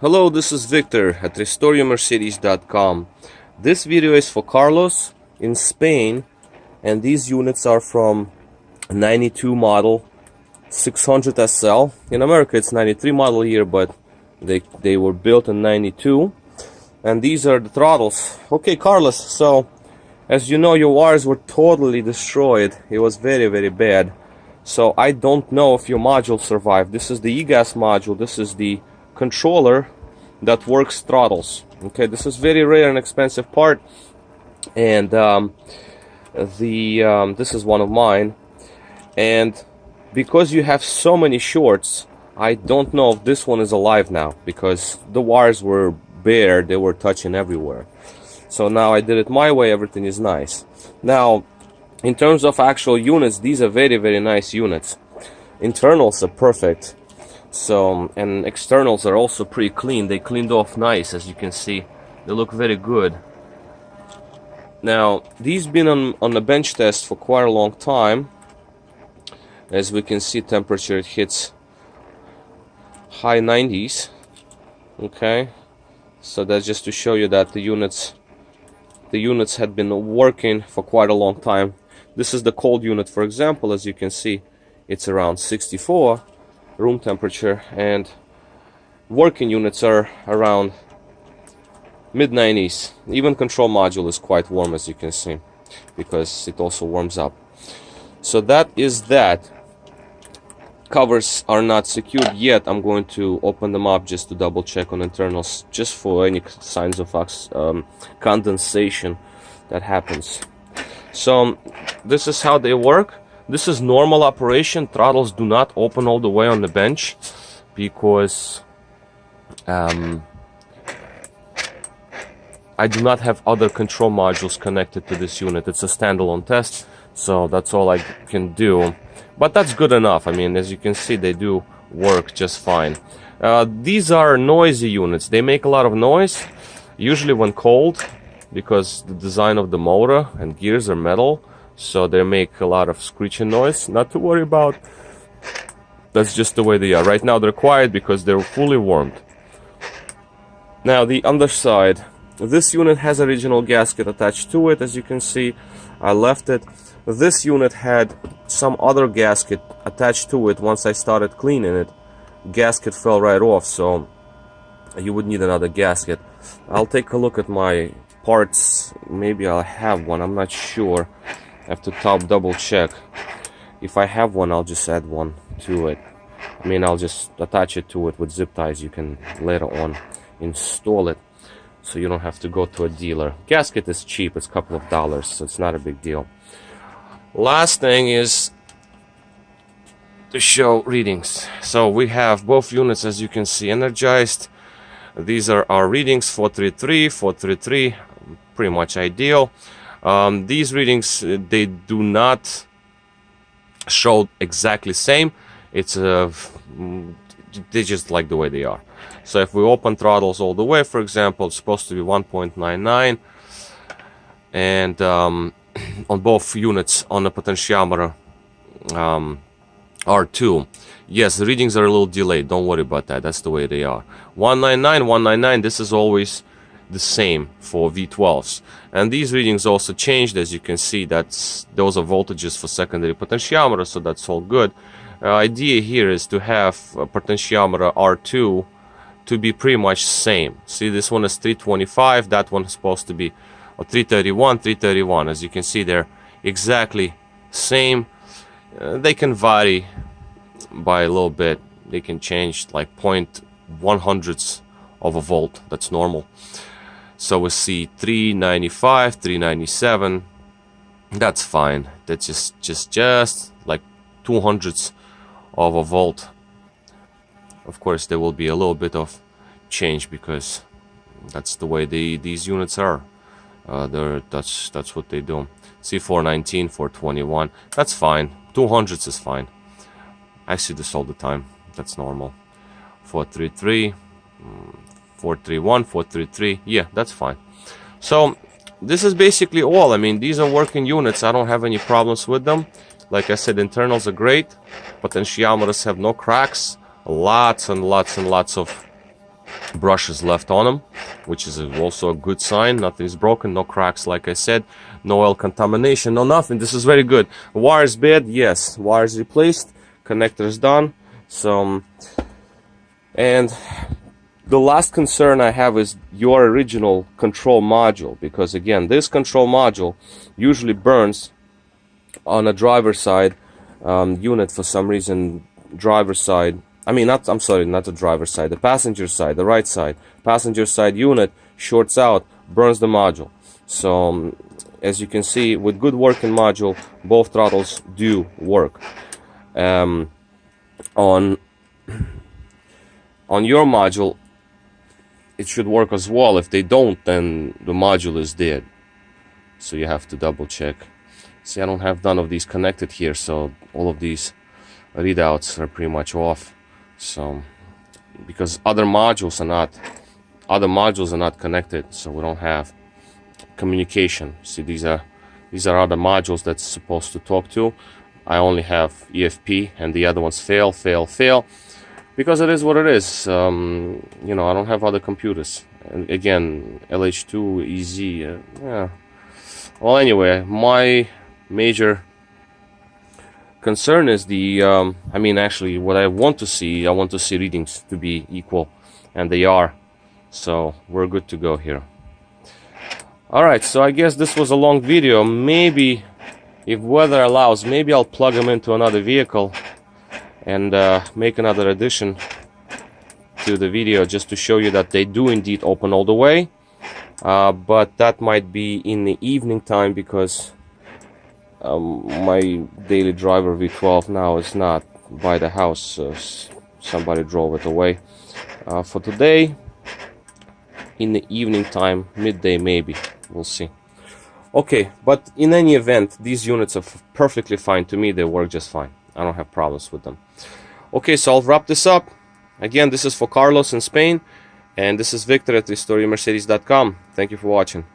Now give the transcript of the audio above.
Hello, this is Victor at RestoreYourMercedes.com. This video is for Carlos in Spain, and these units are from 92 model 600 SL. In America it's 93 model year, but they were built in 92. And these are the throttles. Okay, Carlos, so as you know, your wires were totally destroyed. It was very bad. So I don't know if your module survived. This is the e-gas module. This is the controller that works throttles. Okay, this is very rare and expensive part, and this is one of mine. And because you have so many shorts, I don't know if this one is alive now, because the wires were bare, they were touching everywhere. So now I did it my way, everything is nice. Now, in terms of actual units, these are very nice units. Internals are perfect. So, and externals are also pretty clean. They cleaned off nice, as you can see. They look very good. Now, these been on the bench test for quite a long time. As we can see, temperature, it hits high 90s. Okay, so that's just to show you that the units had been working for quite a long time. This is the cold unit, for example. As you can see, it's around 64 room temperature, and working units are around mid-90s. Even control module is quite warm, as you can see, because it also warms up. So that is that. Covers are not secured yet. I'm going to open them up just to double check on internals, just for any signs of condensation that happens. So this is how they work. This is normal operation. Throttles do not open all the way on the bench because I do not have other control modules connected to this unit. It's a standalone test, so that's all I can do. But that's good enough. I mean, as you can see, they do work just fine. These are noisy units. They make a lot of noise, usually when cold, because the design of the motor and gears are metal. So they make a lot of screeching noise. Not to worry about. That's just the way they are. Right now they're quiet because they're fully warmed. Now the underside. This unit has original gasket attached to it. As you can see, I left it. This unit had some other gasket attached to it. Once I started cleaning it, gasket fell right off, so you would need another gasket. I'll take a look at my parts. Maybe I'll have one. I'm not sure. I have to double check. If I have one, I'll just add one to it. I mean, I'll just attach it to it with zip ties. You can later on install it, so you don't have to go to a dealer. Gasket is cheap. It's a couple of dollars, so it's not a big deal. Last thing is to show readings. So we have both units, as you can see, energized. These are our readings, 433, 433, pretty much ideal. These readings, they do not show exactly same. It's they just like the way they are. So if we open throttles all the way, for example, it's supposed to be 1.99, and on both units on the potentiometer R2. Yes, the readings are a little delayed. Don't worry about that. That's the way they are. 199, 199. This is always the same for V12s, and these readings also changed. As you can see, those are voltages for secondary potentiometer, so that's all good. Idea here is to have a potentiometer R2 to be pretty much same. See, this one is 325, that one is supposed to be 331, 331. As you can see, they're exactly same. They can vary by a little bit. They can change like 0.100ths of a volt. That's normal. So we see 395, 397. That's fine. That's just like 200ths of a volt. Of course, there will be a little bit of change because that's the way these units are. That's what they do. See, 419, 421. That's fine. 200ths is fine. I see this all the time. That's normal. 433, 431, 433. Yeah, that's fine. So this is basically all. I mean, these are working units. I don't have any problems with them. Like I said, internals are great. Potentiometers have no cracks. Lots and lots and lots of brushes left on them, which is also a good sign. Nothing is broken, no cracks, like I said, no oil contamination, no nothing. This is very good. Wires bad, yes. Wires replaced, connectors done. So, and the last concern I have is your original control module, because again, this control module usually burns on a driver side unit for some reason. Driver side, I'm sorry, not the driver side, the passenger side, the right side, passenger side unit shorts out, burns the module. So as you can see, with good working module, both throttles do work. On your module, it should work as well. If they don't, then the module is dead. So you have to double check. See, I don't have none of these connected here, so all of these readouts are pretty much off. So because other modules are not connected, so we don't have communication. See, these are other modules that's supposed to talk to. I only have EFP, and the other ones fail, because it is what it is. You know, I don't have other computers. And again, LH2, EZ, yeah. Well, anyway, my major concern is the actually what I want to see readings to be equal, and they are, so we're good to go here. Alright, so I guess this was a long video. Maybe if weather allows, maybe I'll plug them into another vehicle and make another addition to the video just to show you that they do indeed open all the way, but that might be in the evening time, because my daily driver V12 now is not by the house. Somebody drove it away. For today, in the evening time, midday maybe, we'll see. Okay, but in any event, these units are perfectly fine to me. They work just fine. I don't have problems with them. Okay, so I'll wrap this up. Again, this is for Carlos in Spain, and this is Victor at RestoreYourMercedes.com. Thank you for watching.